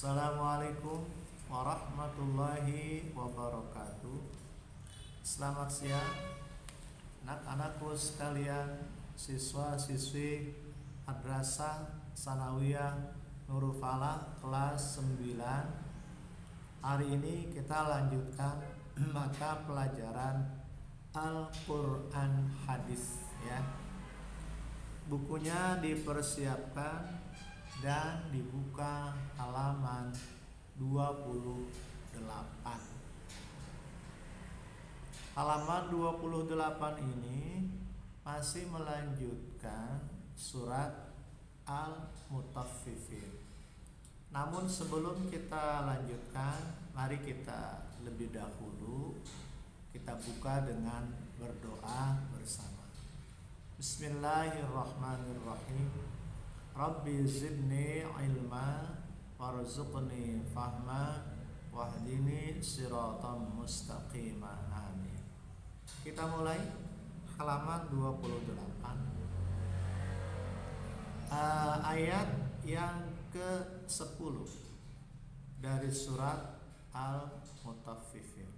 Assalamualaikum warahmatullahi wabarakatuh. Selamat siang anak-anakku sekalian, siswa-siswi Madrasah Sanawiyah Nurul Falah kelas 9. Hari ini kita lanjutkan mata pelajaran Al-Quran Hadis ya. Bukunya dipersiapkan dan dibuka halaman 28. Halaman 28 ini masih melanjutkan surat Al-Mutaffifin. Namun sebelum kita lanjutkan, mari kita lebih dahulu kita buka dengan berdoa bersama. Bismillahirrahmanirrahim. Rabbi zidni ilma warzuqni fahma wahdini siratan mustaqima. Amin. Kita mulai halaman 28. Ayat yang ke-10 dari surat Al-Mutaffifin.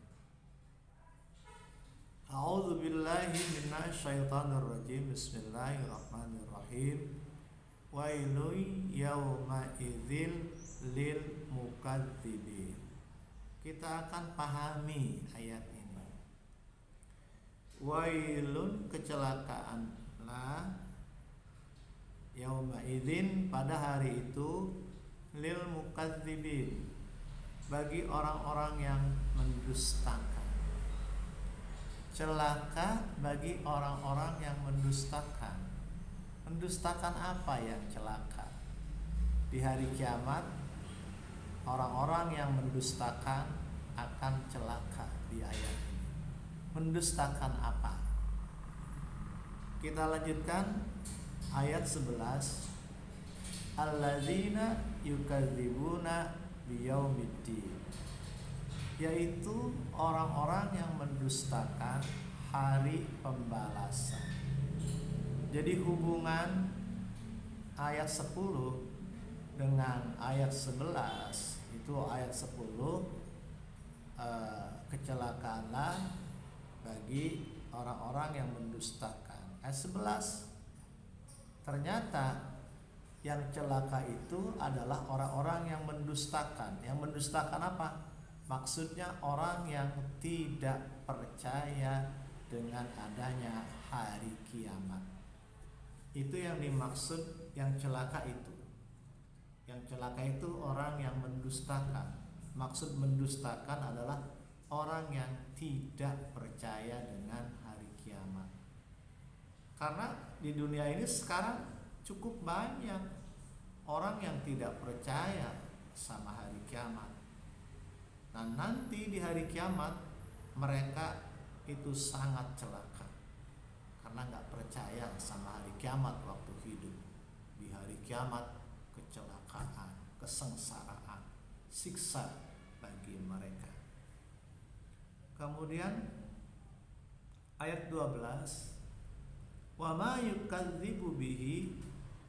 A'udzu billahi minasyaitonir rajim. Bismillahirrahmanirrahim. Wailun yauma idzil lil mukadzibin. Kita akan pahami ayat ini. Wailun, kecelakaanlah, yauma idzin, pada hari itu, lil mukadzibin, bagi orang-orang yang mendustakan. Celaka bagi orang-orang yang mendustakan. Mendustakan apa yang celaka? Di hari kiamat, orang-orang yang mendustakan akan celaka di ayat ini. Mendustakan apa? Kita lanjutkan ayat 11. Alladzina yukadzibuna biyaumiddin, yaitu orang-orang yang mendustakan hari pembalasan. Jadi hubungan ayat 10 dengan ayat 11 itu ayat 10 kecelakaanlah bagi orang-orang yang mendustakan. Ayat 11 ternyata yang celaka itu adalah orang-orang yang mendustakan. Yang mendustakan apa? Maksudnya orang yang tidak percaya dengan adanya hari kiamat. Itu yang dimaksud yang celaka itu. Yang celaka itu orang yang mendustakan. Maksud mendustakan adalah orang yang tidak percaya dengan hari kiamat. Karena di dunia ini sekarang cukup banyak orang yang tidak percaya sama hari kiamat. Nah, nanti di hari kiamat mereka itu sangat celaka karena nggak percaya sama hari kiamat waktu hidup. Di hari kiamat kecelakaan, kesengsaraan, siksa bagi mereka. Kemudian ayat 12, wa ma yukadzibu bihi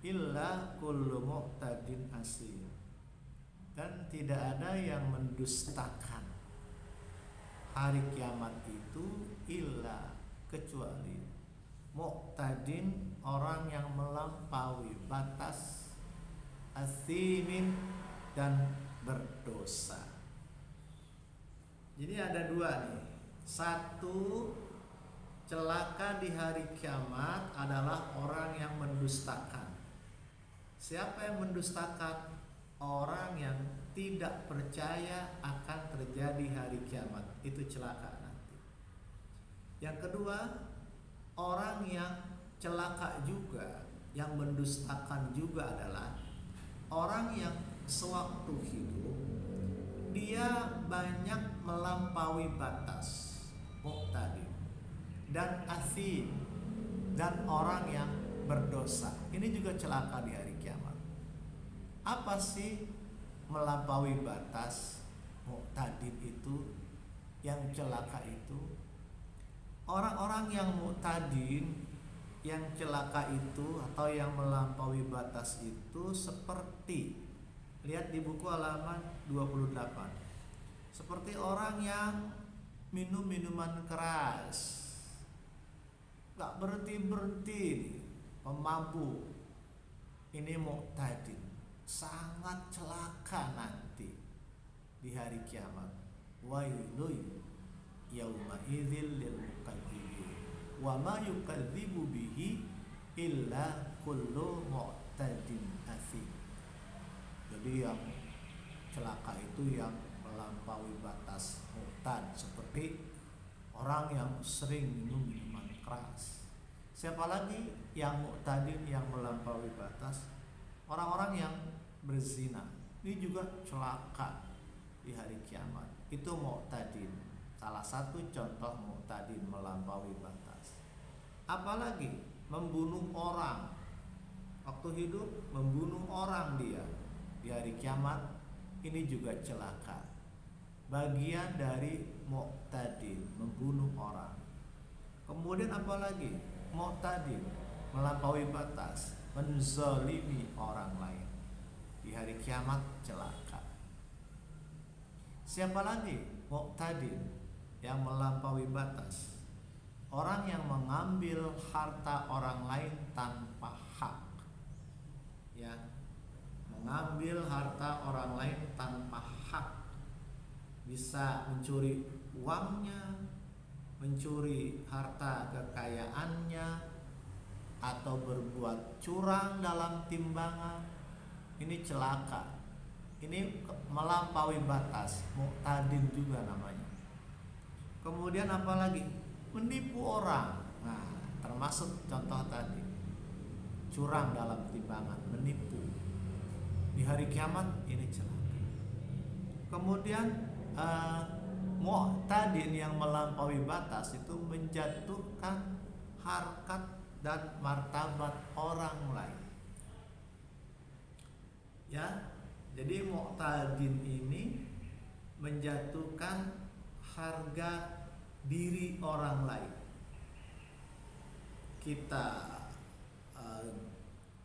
illa kullu mu'tadin asim, dan tidak ada yang mendustakan hari kiamat itu illa, kecuali mu'tadin, orang yang melampaui batas, asimin, dan berdosa. Jadi ada dua nih. Satu, celaka di hari kiamat adalah orang yang mendustakan. Siapa yang mendustakan? Orang yang tidak percaya akan terjadi hari kiamat. Itu celaka nanti. Yang kedua, orang yang celaka juga, yang mendustakan juga adalah orang yang sewaktu hidup dia banyak melampaui batas, muqtadi, dan asim, dan orang yang berdosa. Ini juga celaka di hari kiamat. Apa sih melampaui batas, muqtadi itu, yang celaka itu? Orang-orang yang mu'tadin, yang celaka itu atau yang melampaui batas itu seperti Lihat di buku halaman 28. Seperti orang yang minum minuman keras, gak berhenti-berhenti, pemabuk, ini mu'tadin, sangat celaka nanti di hari kiamat. Wailun yauma idzil lil mukadzibin wa ma yukadzibu bihi illa kullu mu'tadin asim. Jadi yang celaka itu yang melampaui batas, mu'tad, seperti orang yang sering minum minuman keras. Siapa lagi yang mu'tadin, yang melampaui batas? Orang-orang yang berzina. Ini juga celaka di hari kiamat. Itu mu'tadin. Salah satu contoh mu'tadin, melampaui batas. Apalagi membunuh orang. Waktu hidup membunuh orang dia. Di hari kiamat ini juga celaka. Bagian dari mu'tadin, membunuh orang. Kemudian apalagi? Mu'tadin, melampaui batas, menzalimi orang lain. Di hari kiamat celaka. Siapa lagi? Mu'tadin, yang melampaui batas. Orang yang mengambil harta orang lain tanpa hak. Ya, mengambil harta orang lain tanpa hak. Bisa mencuri uangnya, mencuri harta kekayaannya, atau berbuat curang dalam timbangan. Ini celaka. Ini melampaui batas, mu'tadin juga namanya. Kemudian apalagi? Menipu orang. Nah, termasuk contoh tadi. Curang dalam timbangan, menipu. Di hari kiamat ini celaka. Kemudian mu'tadin yang melampaui batas itu menjatuhkan harkat dan martabat orang lain. Ya, jadi mu'tadin ini menjatuhkan harga diri orang lain. Kita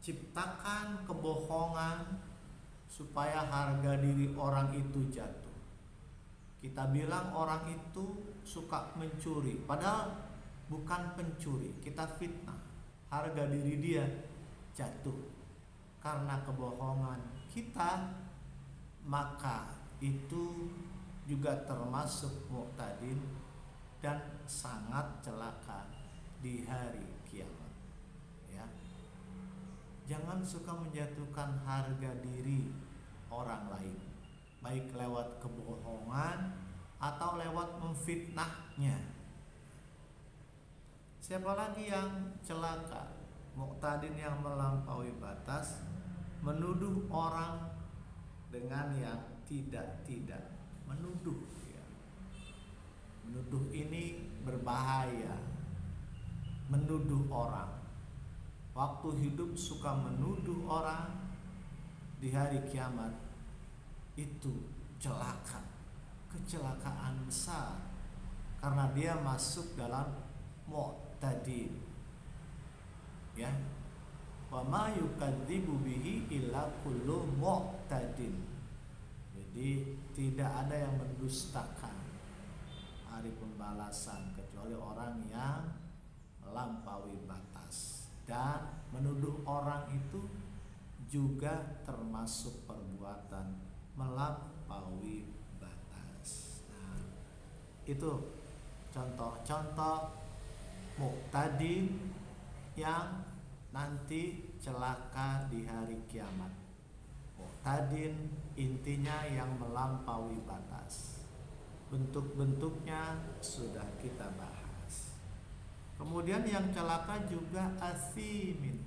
ciptakan kebohongan supaya harga diri orang itu jatuh. Kita bilang orang itu suka mencuri, padahal bukan pencuri. Kita fitnah, harga diri dia jatuh karena kebohongan kita. Maka itu juga termasuk mu'tadin dan sangat celaka di hari kiamat. Ya, jangan suka menjatuhkan harga diri orang lain, baik lewat kebohongan atau lewat memfitnahnya. Siapa lagi yang celaka? Mu'tadin yang melampaui batas, menuduh orang dengan yang tidak. Menuduh ya. Menuduh ini berbahaya. Menuduh orang. Waktu hidup suka menuduh orang, di hari kiamat itu celaka, kecelakaan besar, karena dia masuk dalam mu'tadin. Ya, wa ma yukadzibu bihi illa kullu mu'tadin. Jadi tidak ada yang mendustakan hari pembalasan kecuali orang yang melampaui batas. Dan menuduh orang itu juga termasuk perbuatan melampaui batas. Nah, itu contoh-contoh mu'tadin yang nanti celaka di hari kiamat. Mu'tadin intinya yang melampaui batas. Bentuk-bentuknya sudah kita bahas. Kemudian yang celaka juga asimin.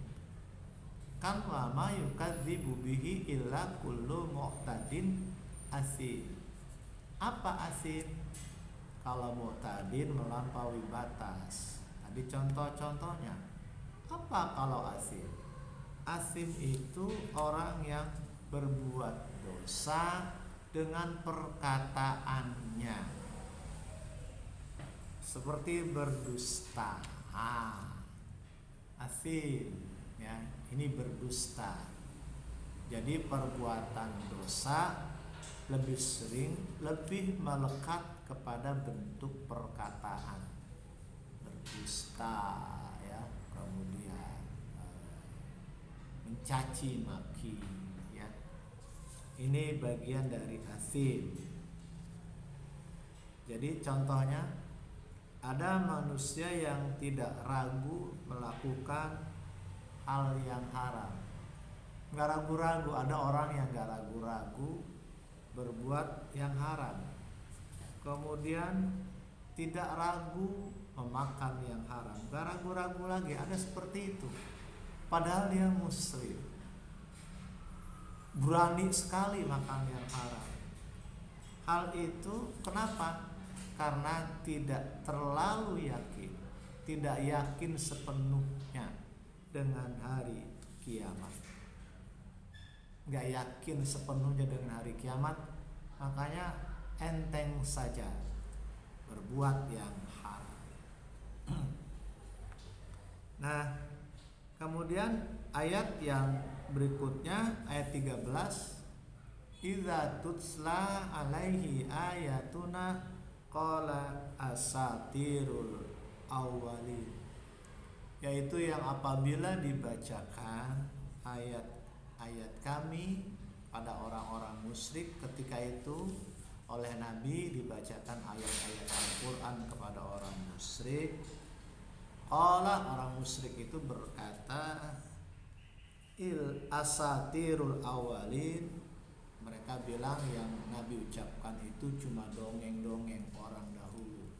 Kan wa ma yukadzibu bihi illa kullu mu'tadin asim. Apa asim? Kalau mu'tadin melampaui batas. Tadi contoh-contohnya. Apa kalau asim? Asim itu orang yang berbuat dosa dengan perkataannya. Seperti berdusta. Asim ya, ini berdusta. Jadi perbuatan dosa lebih sering, lebih melekat kepada bentuk perkataan, berdusta, ya, kemudian mencaci maki, ya. Ini bagian dari asim. Jadi contohnya, ada manusia yang tidak ragu melakukan hal yang haram. Nggak ragu-ragu, ada orang yang nggak ragu-ragu berbuat yang haram, kemudian tidak ragu memakan yang haram, nggak ragu-ragu lagi, ada seperti itu. Padahal dia muslim, berani sekali makan yang haram. Hal itu kenapa? Karena tidak terlalu yakin, tidak yakin sepenuhnya dengan hari kiamat, nggak yakin sepenuhnya dengan hari kiamat, makanya enteng saja berbuat yang haram. Nah, kemudian ayat yang berikutnya, ayat 13, idza tutsla alaihi ayatuna qala asatirul awwalin, yaitu yang apabila dibacakan ayat kami pada orang-orang musyrik ketika itu oleh Nabi, dibacakan ayat-ayat Al-Quran kepada orang musyrik, orang musyrik itu berkata il asatirul awalin, mereka bilang yang Nabi ucapkan itu cuma dongeng-dongeng orang dahulu,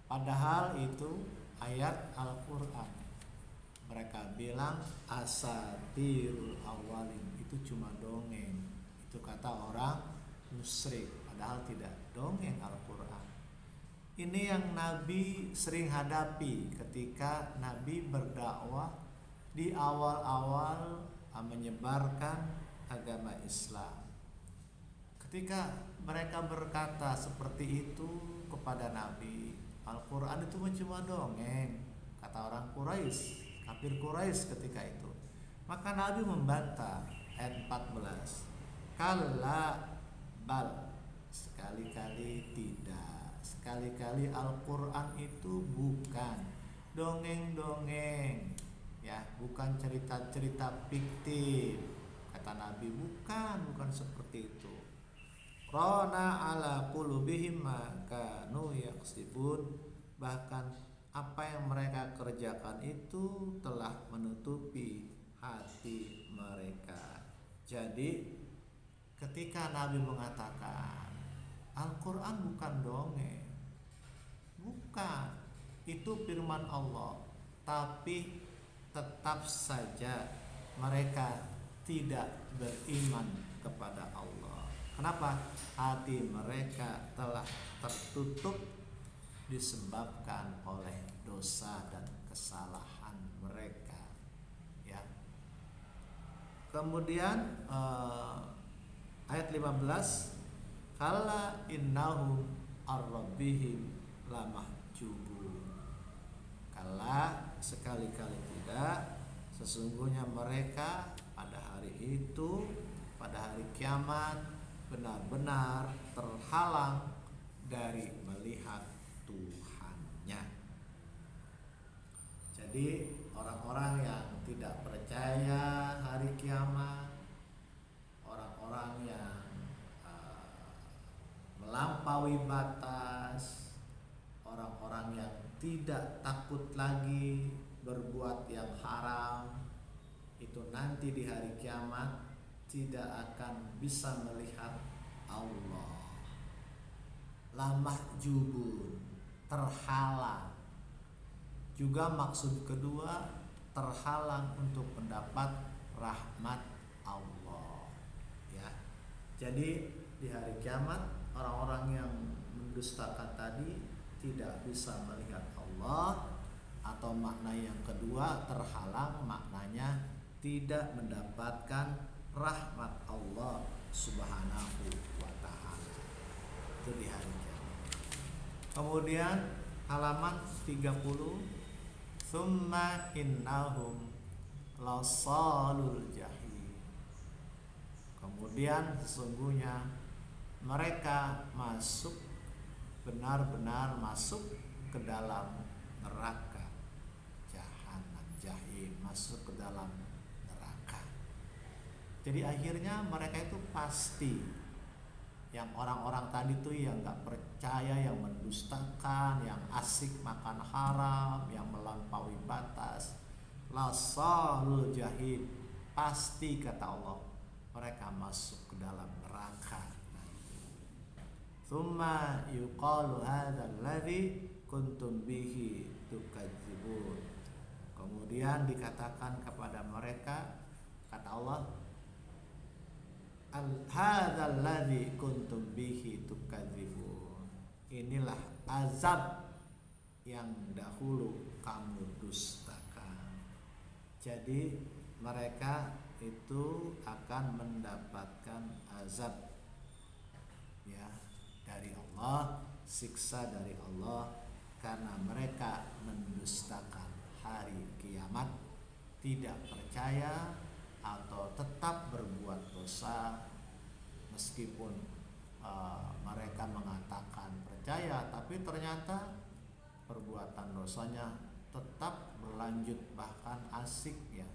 padahal itu ayat Al-Quran. Mereka bilang asatirul awalin, itu cuma dongeng, itu kata orang musyrik, padahal tidak, dongeng Al-Quran. Ini yang Nabi sering hadapi ketika Nabi berdakwah di awal-awal menyebarkan agama Islam. Ketika mereka berkata seperti itu kepada Nabi, Al-Quran itu cuma dongeng, kata orang Quraisy, kafir Quraisy ketika itu. Maka Nabi membantah, ayat 14, kalla bal, sekali-kali tidak, sekali-kali Al-Quran itu bukan dongeng-dongeng, ya, bukan cerita-cerita fiktif, kata Nabi, bukan seperti itu. Rona ala qulubihim ma kanu yaksibun, bahkan apa yang mereka kerjakan itu telah menutupi hati mereka. Jadi ketika Nabi mengatakan Al-Quran bukan dongeng, bukan, itu firman Allah, tapi tetap saja mereka tidak beriman kepada Allah. Kenapa? Hati mereka telah tertutup disebabkan oleh dosa dan kesalahan mereka, ya. Kemudian ayat 15, kala innahum ar-rabbihim lamahjubun, kala, sekali-kali tidak, sesungguhnya mereka pada hari itu, pada hari kiamat, benar-benar terhalang dari melihat Tuhannya. Jadi orang-orang yang tidak percaya hari kiamat, orang-orang yang melampaui batas, orang-orang yang tidak takut lagi berbuat yang haram, itu nanti di hari kiamat tidak akan bisa melihat Allah. Lamahjubun, terhalang. Juga maksud kedua, terhalang untuk mendapat rahmat Allah, ya. Jadi di hari kiamat orang-orang yang mendustakan tadi tidak bisa melihat Allah, atau makna yang kedua, terhalang, maknanya tidak mendapatkan rahmat Allah Subhanahu wa ta'ala. Itu di hari kiamat. Kemudian halaman 30, summa innahum lasalul jahim, Kemudian sesungguhnya mereka masuk, benar-benar masuk ke dalam neraka jahanam, jahim, masuk ke dalam neraka. Jadi akhirnya mereka itu pasti, yang orang-orang tadi tuh yang gak percaya, yang mendustakan, yang asik makan haram, yang melampaui batas, lasalul jahim, pasti kata Allah mereka masuk ke dalam neraka. Tsumma yuqalu hadzal ladzi kuntum bihi tukadzibun. Kemudian dikatakan kepada mereka, kata Allah, hadzal ladzi kuntum bihi tukadzibun. Inilah azab yang dahulu kamu dustakan. Jadi mereka itu akan mendapatkan azab ya dari Allah, siksa dari Allah, karena mereka mendustakan hari kiamat, tidak percaya atau tetap berbuat dosa meskipun mereka mengatakan percaya, tapi ternyata perbuatan dosanya tetap berlanjut, bahkan asik ya.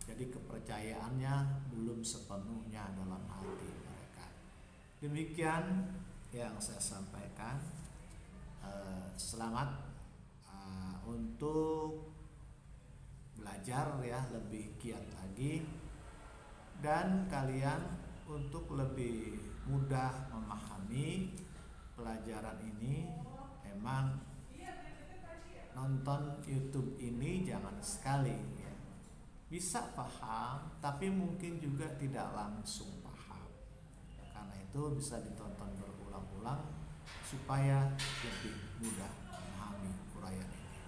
Jadi kepercayaannya belum sepenuhnya dalam hati mereka. Demikian yang saya sampaikan. Selamat untuk belajar ya, lebih giat lagi, dan kalian untuk lebih mudah memahami pelajaran ini, memang nonton YouTube ini jangan sekali ya. Bisa paham, tapi mungkin juga tidak langsung paham. Karena itu bisa ditonton berulang-ulang supaya lebih mudah memahami uraian ini.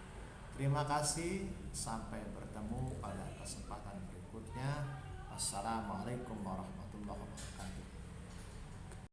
Terima kasih, sampai bertemu pada kesempatan berikutnya. Assalamualaikum warahmatullahi wabarakatuh.